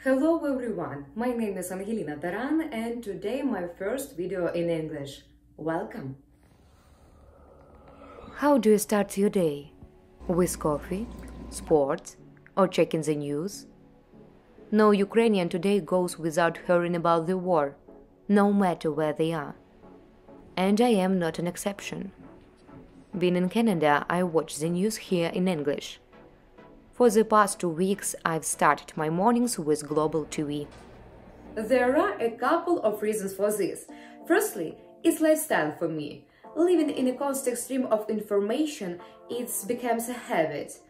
Hello everyone, my name is Angelina Taran and today my first video in English. Welcome! How do you start your day? With coffee, sports, or checking the news? No Ukrainian today goes without hearing about the war, no matter where they are. And I am not an exception. Being in Canada, I watch the news here in English. For the past 2 weeks, I've started my mornings with Global TV. There are a couple of reasons for this. Firstly, it's lifestyle for me. Living in a constant stream of information, it becomes a habit.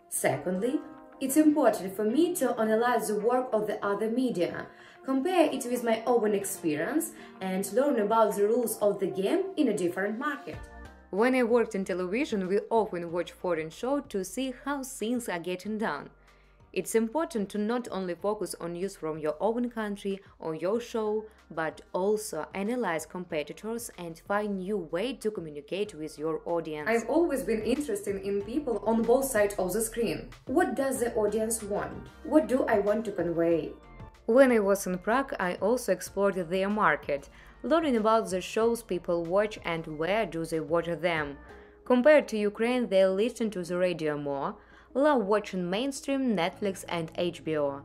Secondly, it's important for me to analyze the work of the other media, compare it with my own experience, and learn about the rules of the game in a different market. When I worked in television, we often watch foreign shows to see how things are getting done. It's important to not only focus on news from your own country or your show, but also analyze competitors and find new ways to communicate with your audience. I've always been interested in people on both sides of the screen. What does the audience want? What do I want to convey? When I was in Prague, I also explored their market, learning about the shows people watch and where do they watch them. Compared to Ukraine, they listen to the radio more, love watching mainstream Netflix and HBO.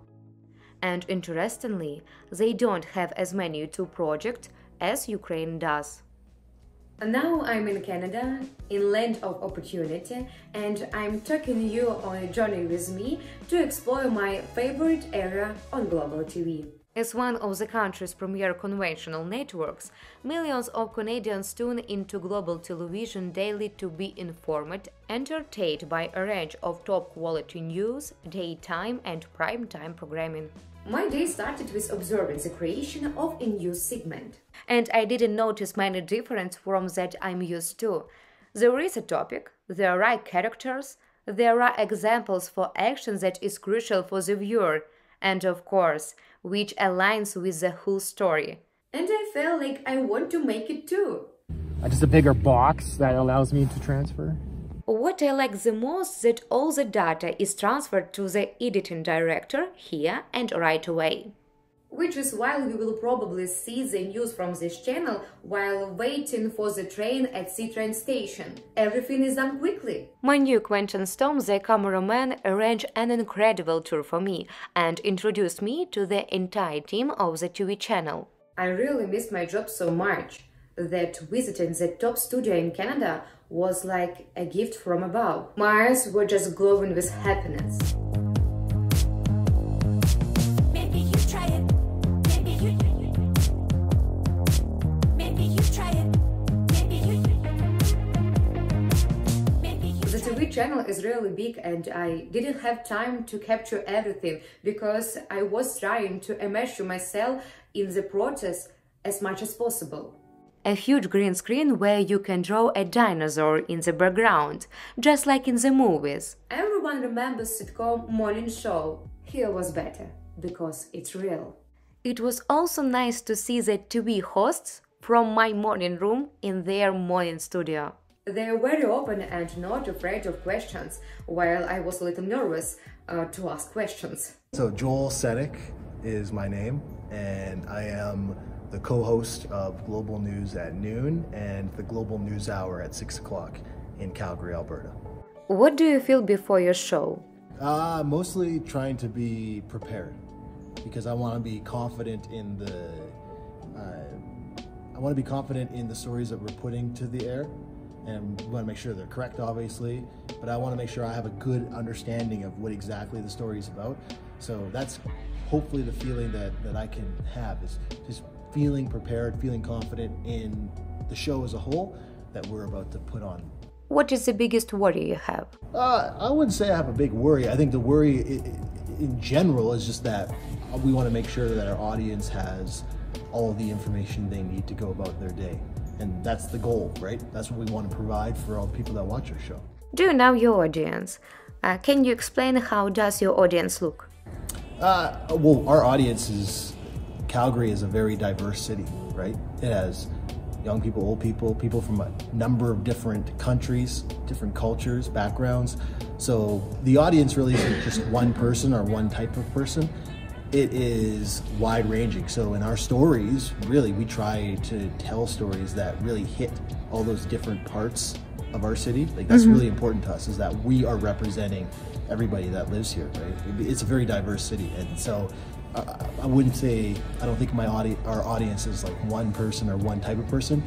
And interestingly, they don't have as many YouTube projects as Ukraine does. Now I'm in Canada, in land of opportunity, and I'm taking you on a journey with me to explore my favorite area on Global TV. As one of the country's premier conventional networks, millions of Canadians tune into global television daily to be informed, entertained by a range of top-quality news, daytime and prime-time programming. My day started with observing the creation of a news segment. And I didn't notice many differences from that I'm used to. There is a topic, there are characters, there are examples for action that is crucial for the viewer, and of course, which aligns with the whole story. And I felt like I want to make it too. Just a bigger box that allows me to transfer. What I like the most is that all the data is transferred to the editing director here and right away. Which is why we will probably see the news from this channel while waiting for the train at the train station. Everything is done quickly. My new acquaintance Tom, the cameraman, arranged an incredible tour for me and introduced me to the entire team of the TV channel. I really missed my job so much that visiting the top studio in Canada was like a gift from above. My eyes were just glowing with happiness. The TV channel is really big and I didn't have time to capture everything because I was trying to immerse myself in the process as much as possible. A huge green screen where you can draw a dinosaur in the background, just like in the movies. Everyone remembers sitcom Morning Show. Here was better, because it's real. It was also nice to see the TV hosts from my morning room in their morning studio. They are very open and not afraid of questions, while I was a little nervous to ask questions. So Joel Sedek is my name, and I am the co-host of Global News at noon and the Global News Hour at 6 o'clock in Calgary, Alberta. What do you feel before your show? Mostly trying to be prepared because I want to be confident in the stories that we're putting to the air. And we want to make sure they're correct, obviously, but I want to make sure I have a good understanding of what exactly the story is about. So that's hopefully the feeling that I can have, is just feeling prepared, feeling confident in the show as a whole that we're about to put on. What is the biggest worry you have? I wouldn't say I have a big worry. I think the worry in general is just that we want to make sure that our audience has all the information they need to go about their day. And that's the goal, right? That's what we want to provide for all the people that watch our show. Do you know your audience? Can you explain how does your audience look? Well, our audience is, Calgary is a very diverse city, right? It has young people, old people, people from a number of different countries, different cultures, backgrounds. So the audience really isn't just one person or one type of person. it is wide ranging. So in our stories, really, we try to tell stories that really hit all those different parts of our city. Like that's really important to us, is that we are representing everybody that lives here, right? It's a very diverse city. And so I wouldn't say, I don't think our audience is like one person or one type of person.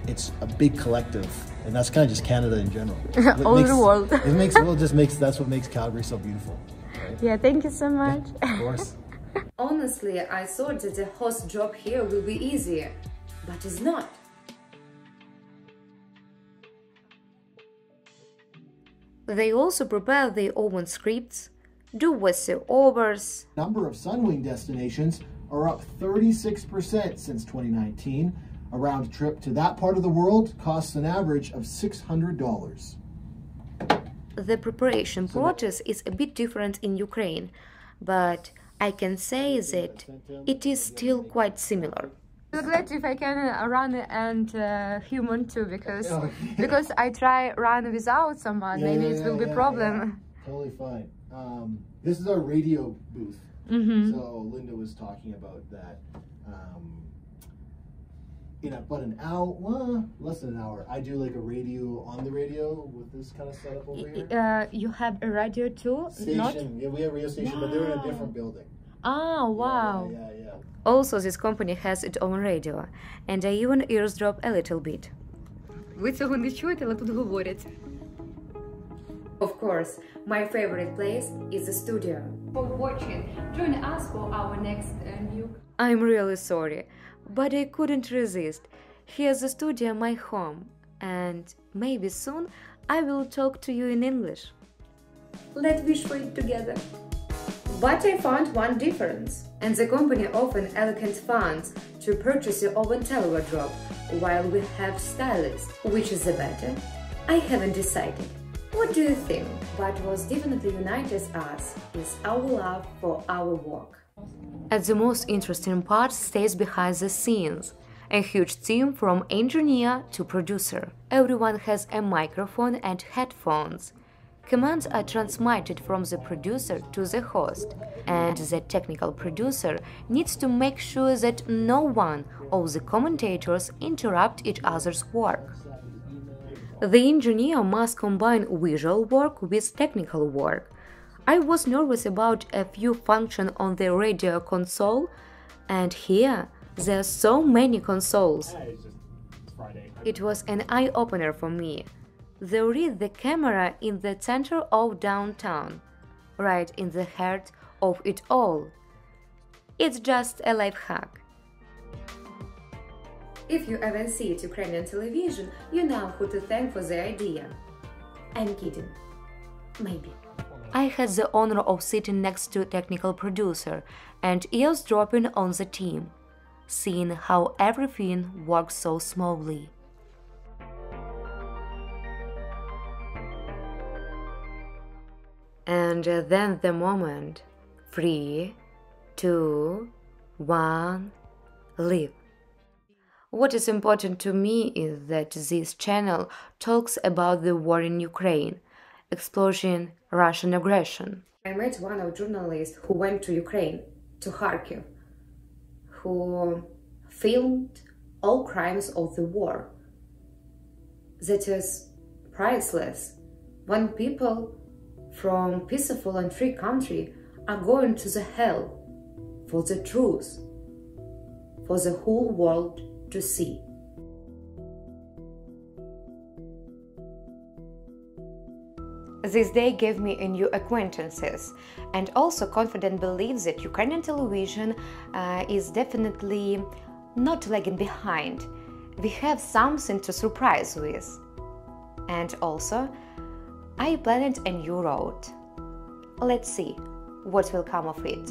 It's a big collective, and that's kind of just Canada in general. All over the world. That's what makes Calgary so beautiful. Right? Yeah, thank you so much. Yeah, of course. Honestly, I thought that the host job here will be easier, but it's not. They also prepare their own scripts, do voiceovers. Number of Sunwing destinations are up 36% since 2019. A round trip to that part of the world costs an average of $600. The preparation process is a bit different in Ukraine, but I can say that it is still quite similar. I'm glad if I can run and human too, because I try run without someone, maybe it will be a problem. Yeah. Totally fine. This is our radio booth. So Linda was talking about that. In about an hour, well, less than an hour, I do like a radio on the radio with this kind of setup over here. You have a radio too? Station, yeah, we have a radio station, but they're in a different building. Ah, wow. Yeah. Also, this company has its own radio, and I even eavesdrop a little bit. Ви цього не чуєте, але тут говорять. Of course, my favorite place is the studio. For watching, join us for our next new... I'm really sorry, but I couldn't resist. Here's the studio, my home, and maybe soon I will talk to you in English. Let's wish for it together. But I found one difference, and the company often allocate funds to purchase your own telewardrobe, while we have stylists. Which is the better? I haven't decided. What do you think? But what definitely unites us is our love for our work. And the most interesting part stays behind the scenes. A huge team from engineer to producer. Everyone has a microphone and headphones. Commands are transmitted from the producer to the host, and the technical producer needs to make sure that no one of the commentators interrupt each other's work. The engineer must combine visual work with technical work. I was nervous about a few functions on the radio console, and here there are so many consoles. It was an eye-opener for me. There is the camera in the center of downtown, right in the heart of it all. It's just a life hack. If you ever see it Ukrainian television, you know who to thank for the idea. I'm kidding. Maybe. I had the honor of sitting next to technical producer and eavesdropping on the team, seeing how everything works so smoothly. And then the moment, 3, 2, 1, live. What is important to me is that this channel talks about the war in Ukraine, exploring Russian aggression. I met one of journalists who went to Ukraine, to Kharkiv, who filmed all crimes of the war. That is priceless. When people from peaceful and free country are going to the hell for the truth, for the whole world to see. This day gave me a new acquaintances and also confident belief that Ukrainian television is definitely not lagging behind. We have something to surprise with. And also, I planned a new road. Let's see what will come of it.